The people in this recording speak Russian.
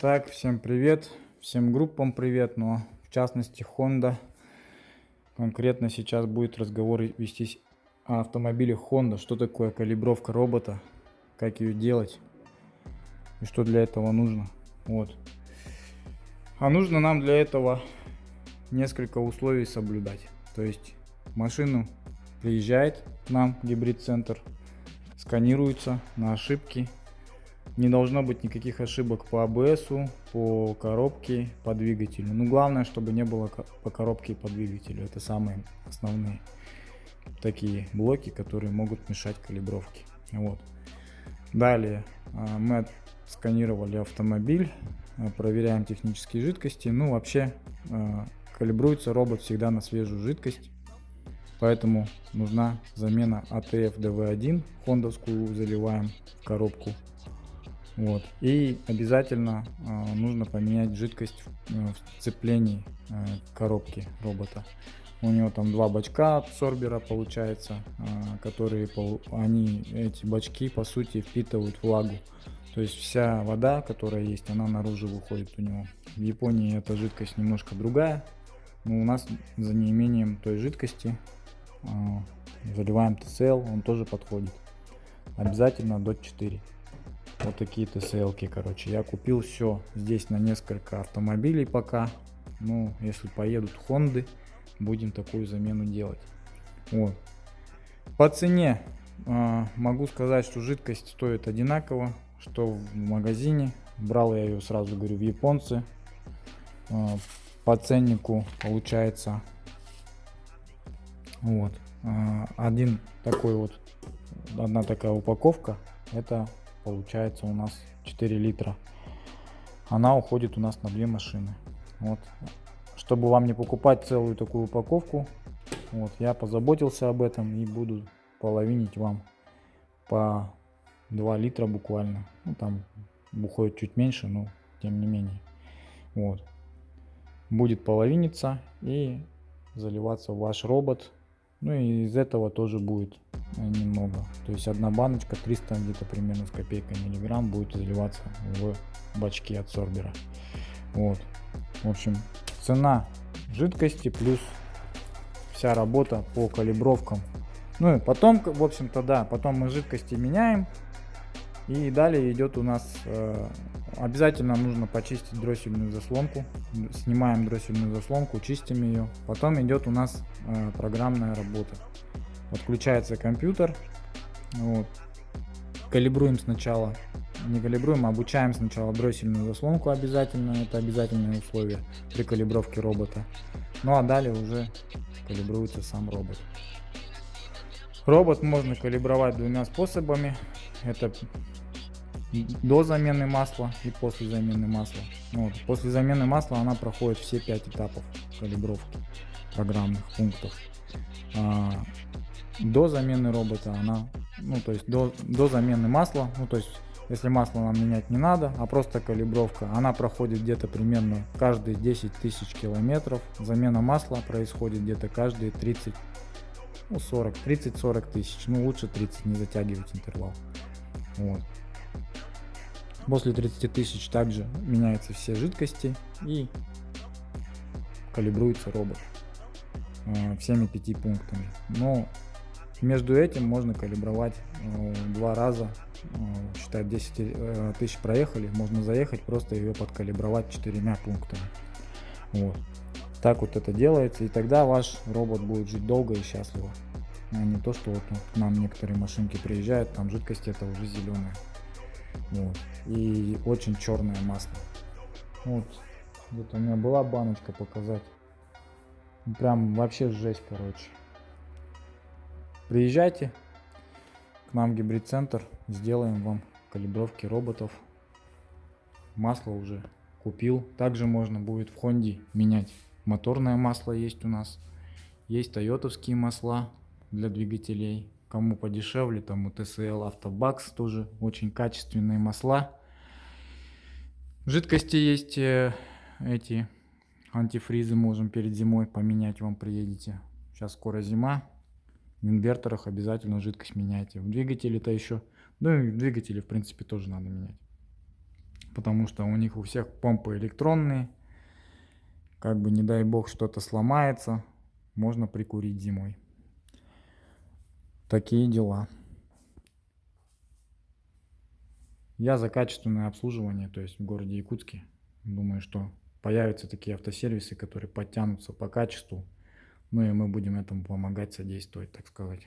Так, всем привет, всем группам привет, но в частности Honda. Конкретно сейчас будет разговор вестись о автомобиле Honda, что такое калибровка робота, как ее делать и что для этого нужно. Вот. А нужно нам для этого несколько условий соблюдать. То есть машину приезжает к нам гибрид-центр, сканируется на ошибки. Не должно быть никаких ошибок по АБСу, по коробке, по двигателю. Но главное, чтобы не было по коробке и по двигателю. Это самые основные такие блоки, которые могут мешать калибровке. Вот. Далее мы сканировали автомобиль, проверяем технические жидкости. Ну, вообще, калибруется робот всегда на свежую жидкость. Поэтому нужна замена АТФ ДВ1, хондовскую заливаем в коробку. Вот. И обязательно нужно поменять жидкость в сцеплении коробки робота. У него там два бачка от сорбера получается, которые эти бачки по сути впитывают влагу. То есть вся вода, которая есть, она наружу выходит у него. В Японии эта жидкость немножко другая, но у нас за неимением той жидкости заливаем ТСЛ, он тоже подходит. Обязательно DOT 4. Вот такие ТСЛки, короче. Я купил все здесь на несколько автомобилей пока. Ну, если поедут Хонды, будем такую замену делать. Вот. По цене могу сказать, что жидкость стоит одинаково, что в магазине. Брал я ее, сразу говорю, в японцы. По ценнику получается вот одна такая упаковка. Это получается у нас 4 литра. Она уходит у нас на 2 машины. Вот. Чтобы вам не покупать целую такую упаковку, вот, я позаботился об этом и буду половинить вам по 2 литра буквально. Ну, там уходит чуть меньше, но тем не менее. Вот. Будет половиниться и заливаться в ваш робот. Ну и из этого тоже будет немного. То есть одна баночка 300 где-то примерно с копейкой миллиграмм будет заливаться в бачки от сорбера. Вот. В общем, цена жидкости плюс вся работа по калибровкам. Ну и потом, в общем-то, да, потом мы жидкости меняем. И далее идет у нас обязательно нужно почистить дроссельную заслонку. Снимаем дроссельную заслонку, чистим ее. Потом идет у нас программная работа. Подключается компьютер. Вот. Калибруем сначала, не калибруем, а обучаем сначала дроссельную заслонку обязательно. Это обязательное условие при калибровке робота. Ну а далее уже калибруется сам робот. Робот можно калибровать двумя способами. Это до замены масла и после замены масла. Вот. После замены масла она проходит все 5 этапов калибровки программных пунктов. До замены робота до замены масла, то есть если масло нам менять не надо, а просто калибровка, она проходит где-то примерно каждые 10 тысяч километров. Замена масла происходит где-то каждые 30-40 тысяч, лучше 30, не затягивать интервал. Вот. После 30 тысяч также меняются все жидкости и калибруется робот всеми 5 пунктами. Но между этим можно калибровать 2 раза. Считай, 10 тысяч проехали, можно заехать, просто ее подкалибровать 4 пунктами. Вот. Так вот это делается, и тогда ваш робот будет жить долго и счастливо. А не то, что вот к нам некоторые машинки приезжают, там жидкость это уже зеленая. Вот. И очень черное масло. Вот. Где-то у меня была баночка показать. Прям вообще жесть, короче. Приезжайте к нам в гибрид-центр, сделаем вам калибровки роботов. Масло уже купил. Также можно будет в Хонде менять. Моторное масло есть у нас. Есть тойотовские масла для двигателей. Кому подешевле, там у ТСЛ Автобакс тоже очень качественные масла. Жидкости есть эти антифризы, можем перед зимой поменять, вам приедете. Сейчас скоро зима. В инверторах обязательно жидкость меняйте. В двигателе-то еще, ну и в двигателе в принципе тоже надо менять. потому что у них у всех помпы электронные. Как бы не дай бог что-то сломается, можно прикурить зимой. Такие дела. Я за качественное обслуживание, то есть в городе Якутске. Думаю, что появятся такие автосервисы, которые подтянутся по качеству. Ну и мы будем этому помогать, содействовать, так сказать.